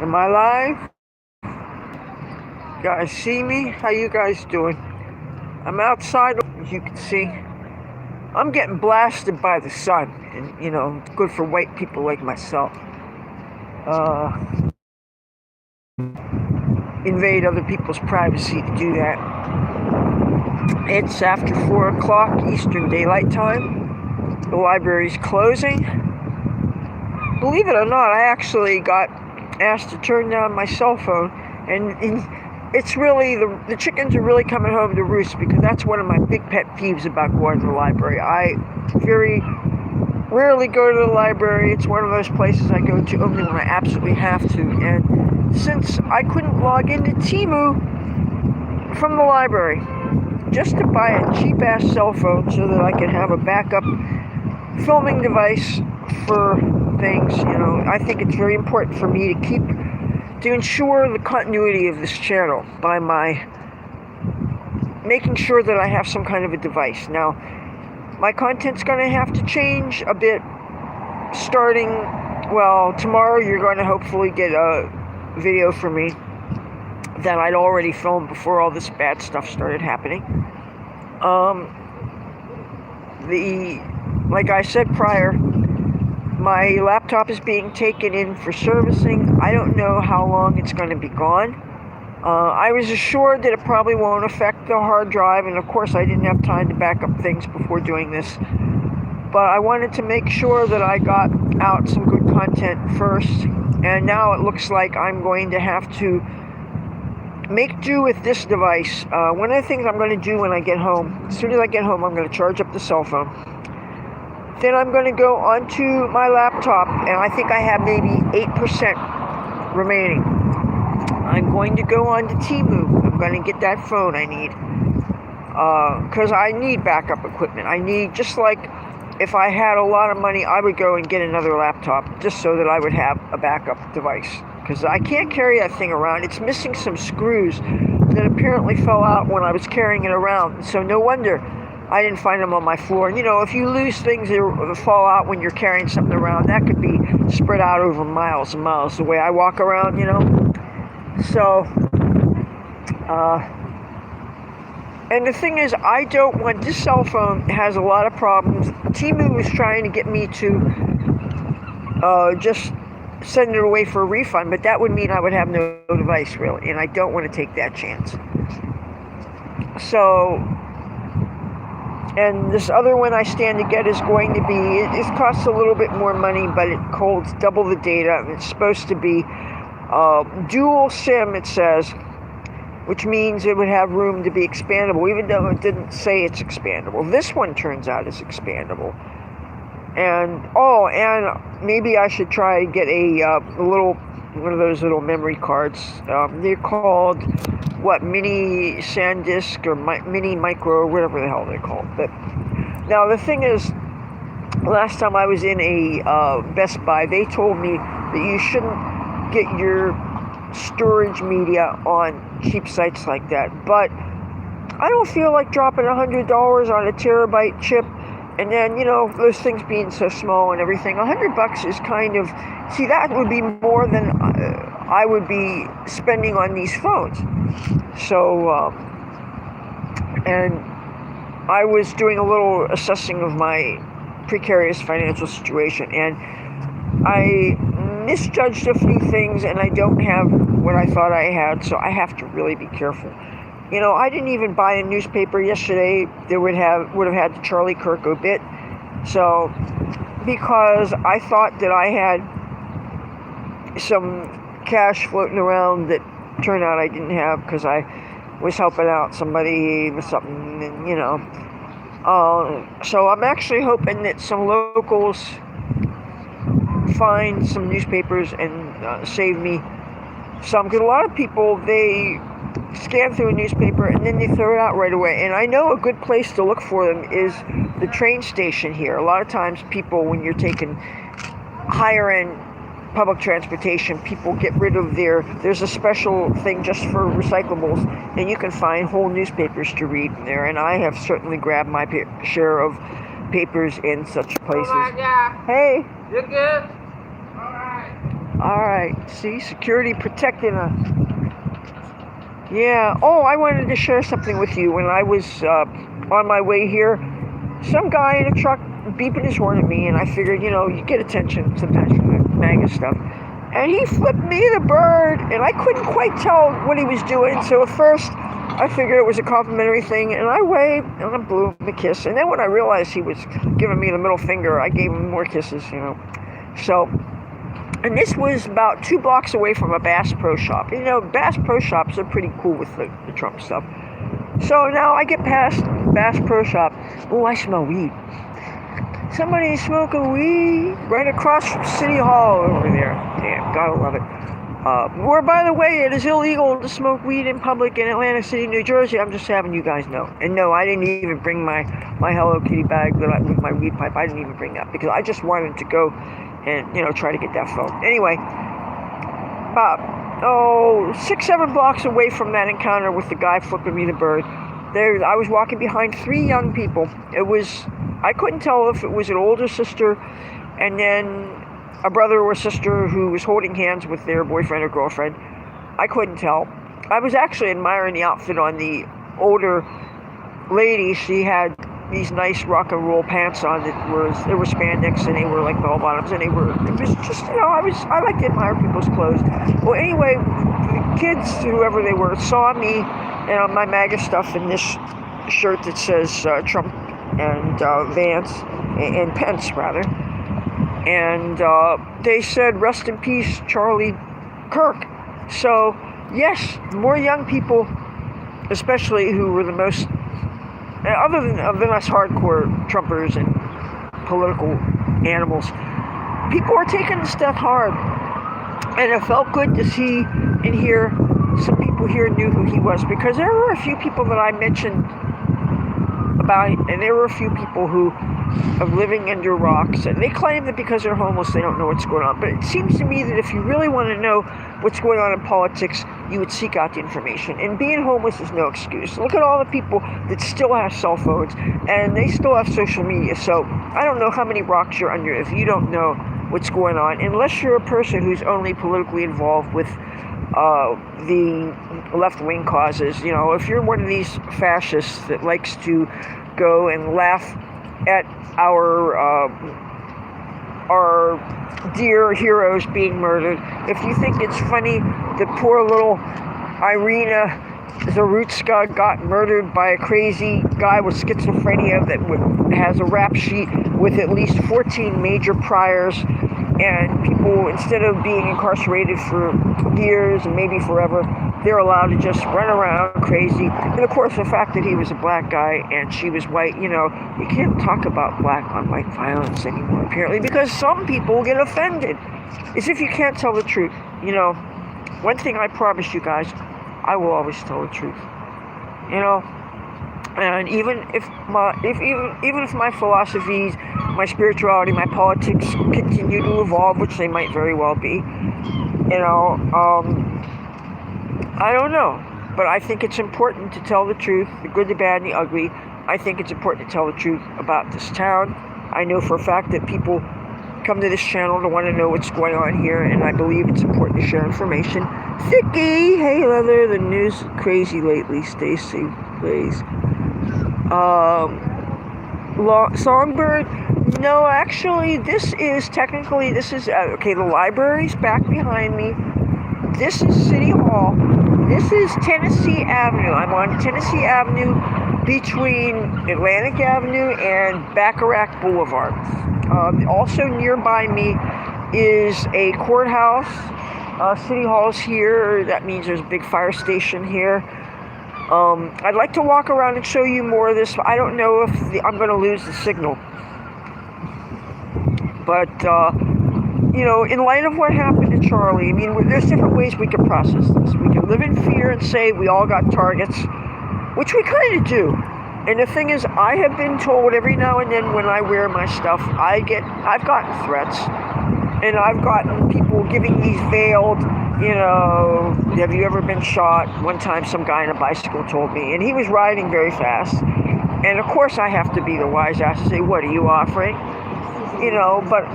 Am I live? Guys see me? How you guys doing? I'm outside, as you can see. I'm getting blasted by the sun, and it's good for white people like myself. Invade other people's privacy to do that. It's after 4 o'clock Eastern Daylight Time. The library's closing. Believe it or not, I actually got asked to turn down my cell phone, and it's really, the chickens are really coming home to roost, because that's one of my big pet peeves about going to the library. I very rarely go to the library. It's one of those places I go to only when I absolutely have to. And since I couldn't log into Temu from the library, just to buy a cheap-ass cell phone so that I can have a backup filming device for things, I think it's very important for me to ensure the continuity of this channel by making sure that I have some kind of a device. Now, my content's going to have to change a bit starting, tomorrow you're going to hopefully get a video from me that I'd already filmed before all this bad stuff started happening. Like I said prior, my laptop is being taken in for servicing. I don't know how long it's going to be gone. I was assured that it probably won't affect the hard drive, and of course I didn't have time to back up things before doing this. But I wanted to make sure that I got out some good content first, and now it looks like I'm going to have to make do with this device. One of the things I'm going to do when I get home, as soon as I get home, I'm going to charge up the cell phone. Then I'm going to go onto my laptop, and I think I have maybe 8% remaining. I'm going to go on to Temu. I'm going to get that phone I need. Because I need backup equipment. I need, just like if I had a lot of money, I would go and get another laptop just so that I would have a backup device. Because I can't carry that thing around. It's missing some screws that apparently fell out when I was carrying it around. So no wonder I didn't find them on my floor. And if you lose things that fall out when you're carrying something around, that could be spread out over miles and miles the way I walk around, So, and the thing is, I don't want, this cell phone has a lot of problems. Temu was trying to get me to just send it away for a refund, but that would mean I would have no device, really, and I don't want to take that chance. So, and this other one I stand to get is going to be, it costs a little bit more money, but it holds double the data, and it's supposed to be dual SIM, it says, which means it would have room to be expandable, even though it didn't say it's expandable. This one turns out is expandable. And, and maybe I should try and get one of those little memory cards. They're called, mini SanDisk or mini micro, or whatever the hell they're called. But now the thing is, last time I was in a Best Buy, they told me that you shouldn't get your storage media on cheap sites like that. But I don't feel like dropping $100 on a terabyte chip, and then those things being so small and everything. $100 is kind of, see, that would be more than I would be spending on these phones. So and I was doing a little assessing of my precarious financial situation, and I misjudged a few things, and I don't have what I thought I had, so I have to really be careful. I didn't even buy a newspaper yesterday that would have had the Charlie Kirk obit, so, because I thought that I had some cash floating around that turned out I didn't have, because I was helping out somebody with something, and so I'm actually hoping that some locals find some newspapers and save me some, because a lot of people, they scan through a newspaper and then they throw it out right away. And I know a good place to look for them is the train station here. A lot of times people, when you're taking higher end public transportation, people get rid of there's a special thing just for recyclables, and you can find whole newspapers to read in there. And I have certainly grabbed my share of papers in such places. All right, yeah. Hey. You're good? All right. All right. See, security protecting us. Yeah. Oh, I wanted to share something with you. When I was on my way here, some guy in a truck beeping his horn at me, and I figured, you get attention sometimes from the MAGA stuff. And he flipped me the bird, and I couldn't quite tell what he was doing. So at first, I figured it was a complimentary thing, and I waved, and I blew him a kiss. And then when I realized he was giving me the middle finger, I gave him more kisses, So, and this was about 2 blocks away from a Bass Pro Shop. Bass Pro Shops are pretty cool with the Trump stuff. So now I get past Bass Pro Shop. Oh, I smell weed. Somebody's smoking weed right across from City Hall over there. Damn, gotta love it. Where, by the way, it is illegal to smoke weed in public in Atlantic City, New Jersey. I'm just having you guys know. And no, I didn't even bring my Hello Kitty bag with my weed pipe. I didn't even bring that because I just wanted to go and, try to get that phone. Anyway, about 6-7 blocks away from that encounter with the guy flipping me the bird, I was walking behind 3 young people. I couldn't tell if it was an older sister and then a brother or sister who was holding hands with their boyfriend or girlfriend. I couldn't tell. I was actually admiring the outfit on the older lady. She had these nice rock and roll pants on they were spandex and they were like bell bottoms, and it was just, I like to admire people's clothes. Well, anyway, the kids, whoever they were, saw me and my MAGA stuff in this shirt that says Trump and Vance and Pence rather, and they said, "Rest in peace, Charlie Kirk." So yes, more young people, especially who were the most, other than us hardcore Trumpers and political animals, people are taking this stuff hard, and it felt good to see and hear some people here knew who he was, because there were a few people that I mentioned about, and there were a few people who are living under rocks, and they claim that because they're homeless they don't know what's going on. But it seems to me that if you really want to know what's going on in politics, you would seek out the information. And being homeless is no excuse. Look at all the people that still have cell phones and they still have social media. So I don't know how many rocks you're under if you don't know what's going on, unless you're a person who's only politically involved with the left-wing causes. If you're one of these fascists that likes to go and laugh at our dear heroes being murdered, if you think it's funny that poor little Irina Zarutska got murdered by a crazy guy with schizophrenia that has a rap sheet with at least 14 major priors, and people, instead of being incarcerated for years and maybe forever, they're allowed to just run around crazy. And of course, the fact that he was a black guy and she was white, you can't talk about black on white violence anymore, apparently, because some people get offended. As if you can't tell the truth. One thing I promise you guys, I will always tell the truth. And even if my philosophies, my spirituality, my politics continue to evolve, which they might very well be, I don't know, but I think it's important to tell the truth, the good, the bad, and the ugly. I think it's important to tell the truth about this town. I know for a fact that people come to this channel to want to know what's going on here, and I believe it's important to share information. Thicky, hey Leather, the news is crazy lately. Stay safe, please. Songbird, no, actually, this is the library's back behind me. This is City Hall. This is Tennessee Avenue. I'm on Tennessee Avenue between Atlantic Avenue and Bacharach Boulevard. Also nearby me is a courthouse. City Hall's here. That means there's a big fire station here. I'd like to walk around and show you more of this. I don't know if I'm going to lose the signal. But, in light of what happened to Charlie, there's different ways we can process this. We can live in fear and say we all got targets, which we kind of do. And the thing is, I have been told every now and then when I wear my stuff, I've gotten threats. And I've gotten people giving these veiled, have you ever been shot? One time some guy on a bicycle told me, and he was riding very fast. And of course I have to be the wise ass and say, what are you offering? But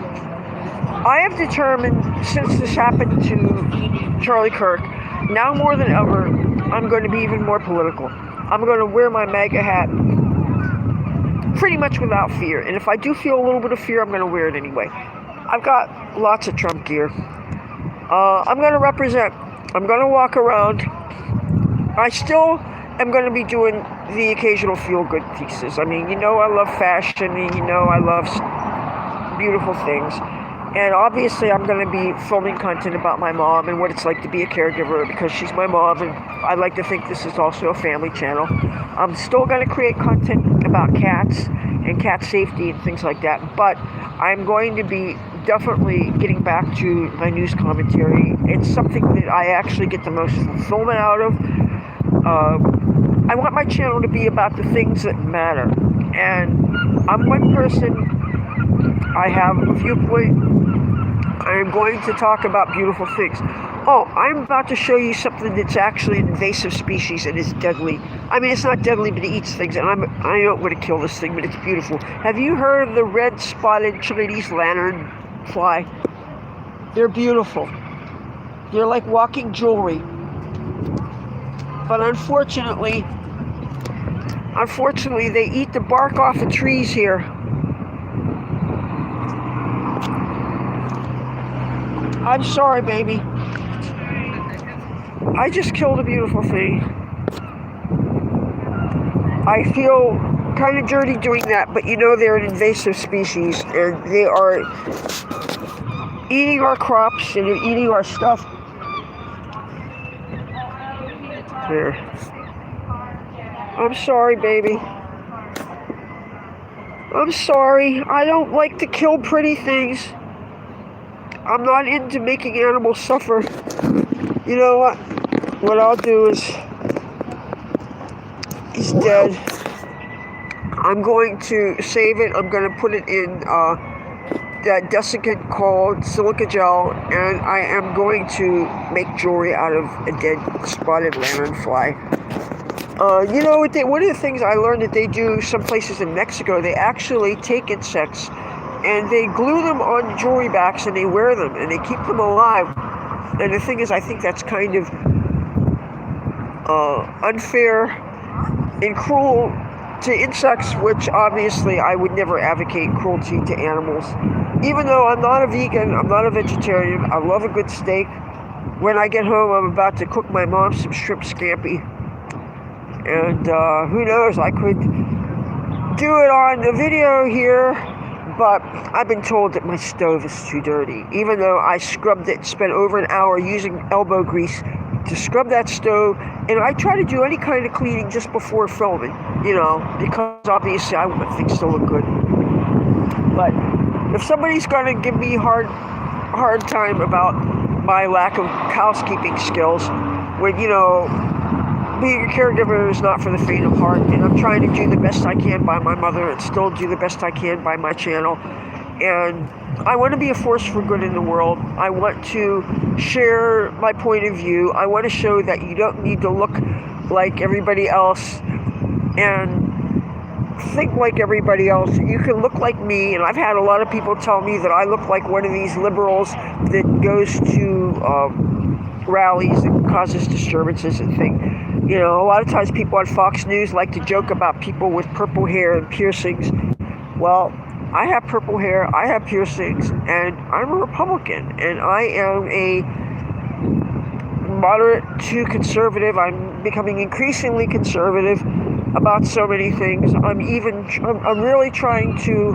I have determined since this happened to Charlie Kirk, now more than ever, I'm going to be even more political. I'm going to wear my MAGA hat pretty much without fear. And if I do feel a little bit of fear, I'm going to wear it anyway. I've got lots of Trump gear. I'm going to represent. I'm going to walk around. I still am going to be doing the occasional feel-good pieces. I mean, I love fashion, and I love beautiful things. And obviously, I'm going to be filming content about my mom and what it's like to be a caregiver because she's my mom, and I like to think this is also a family channel. I'm still going to create content about cats and cat safety and things like that, but I'm going to be definitely getting back to my news commentary. It's something that I actually get the most fulfillment out of. I want my channel to be about the things that matter. And I'm one person. I have a viewpoint. I'm going to talk about beautiful things. Oh, I'm about to show you something that's actually an invasive species and is deadly. I mean, it's not deadly, but it eats things, and I don't want to kill this thing, but it's beautiful. Have you heard of the red-spotted Chinese lantern fly? They're beautiful. They're like walking jewelry. But unfortunately, they eat the bark off the trees here. I'm sorry, baby. I just killed a beautiful thing. I feel kind of dirty doing that, but they're an invasive species, and they are eating our crops, and they're eating our stuff. Here. I'm sorry, baby. I'm sorry. I don't like to kill pretty things. I'm not into making animals suffer. You know what? What I'll do is, he's dead. I'm going to save it. I'm going to put it in that desiccant called silica gel, and I am going to make jewelry out of a dead spotted lanternfly. One of the things I learned that they do some places in Mexico, they actually take insects and they glue them on jewelry backs and they wear them and they keep them alive. And the thing is, I think that's kind of unfair and cruel to insects, which obviously I would never advocate cruelty to animals. Even though I'm not a vegan, I'm not a vegetarian, I love a good steak. When I get home, I'm about to cook my mom some shrimp scampi. And who knows, I could do it on the video here, but I've been told that my stove is too dirty. Even though I scrubbed it, spent over an hour using elbow grease to scrub that stove, and I try to do any kind of cleaning just before filming, because obviously I want things to look good. But if somebody's going to give me hard time about my lack of housekeeping skills, when, being a caregiver is not for the faint of heart, and I'm trying to do the best I can by my mother and still do the best I can by my channel. And I want to be a force for good in the world. I want to share my point of view. I want to show that you don't need to look like everybody else and think like everybody else. You can look like me, and I've had a lot of people tell me that I look like one of these liberals that goes to rallies and causes disturbances and things. A lot of times people on Fox News like to joke about people with purple hair and piercings. Well, I have purple hair, I have piercings, and I'm a Republican, and I am a moderate to conservative. I'm becoming increasingly conservative about so many things. I'm really trying to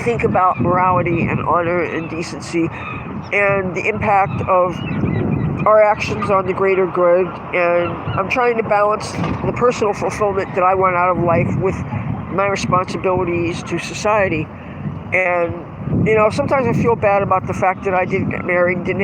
think about morality and honor and decency and the impact of our actions on the greater good, and I'm trying to balance the personal fulfillment that I want out of life with my responsibilities to society. And sometimes I feel bad about the fact that I didn't get married, didn't